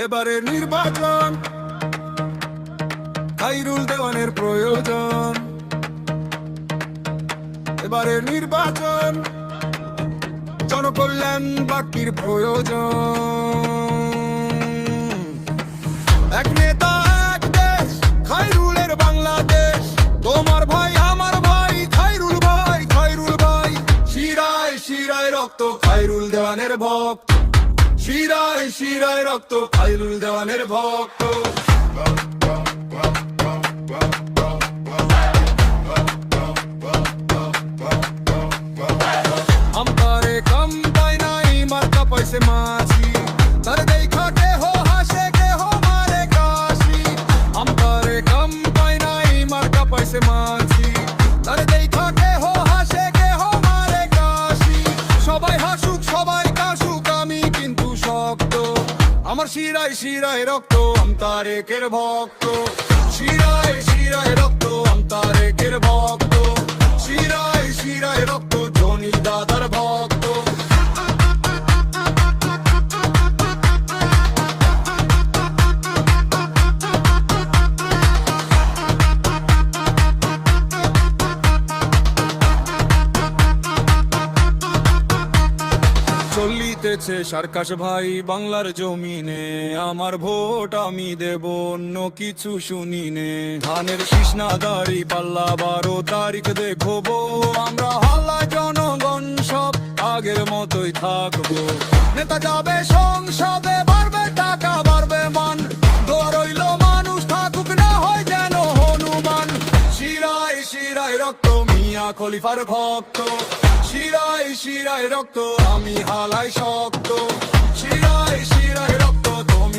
এবারে নির্বাচন খায়রুল দেওয়ানের প্রয়োজন। এবারে নির্বাচন জনকল্যাণ বাকির প্রয়োজন। এক নেতা এক দেশ, খায়রুলের বাংলাদেশ। তোমার ভাই আমার ভাই খায়রুল ভাই, খায়রুল ভাই। শিরায় শিরায় রক্ত খায়রুল দেওয়ানের ভক্ত, শিরায় শিরায় রক্ত খায়রুল দেওয়ানের ভক্ত। আমপারে কম পাই নাই মার্কা পাইছে মাছি, তার দেখা কেহ হাসে কেহ মারে কাশি। আমপারে কম পাই নাই মার্কা পাইছে মাছি, তার দেখা কেহ হাসে কেহ মারে কাশি। সবাই হাসুক সবাই কাশুক আমি কিন্তু শক্ত, আমার শিরায় শিরায় রক্ত আমতারেকের ভক্ত। শিরায় শিরায় রক্ত আমতারেকের ভক্ত, শিরায় শিরায় রক্ত জনি দাদার ভক্ত। চলিতেছে সার্কাস ভাই বাংলার জমিনে, আমার ভোট আমি দেব অন্য কিছু শুনিনে। ধানের শীষনা দাড়ি পাল্লা 12 তারিখ দেখবো, আমরা হাল্লা জনগণ সব আগের মতোই থাকবো। নেতা যাবে সংসদে, বাড়বে টাকা বাড়বে মান, দোয়া রইল মানুষ থাকুক না হয় যেন হনুমান। শিরায় শিরায় রক্ত মিয়া খলিফার ভক্ত, শিরায় শিরায় রক্ত আমি হালাই শক্ত। শিরায় শিরায় রক্ত তুমি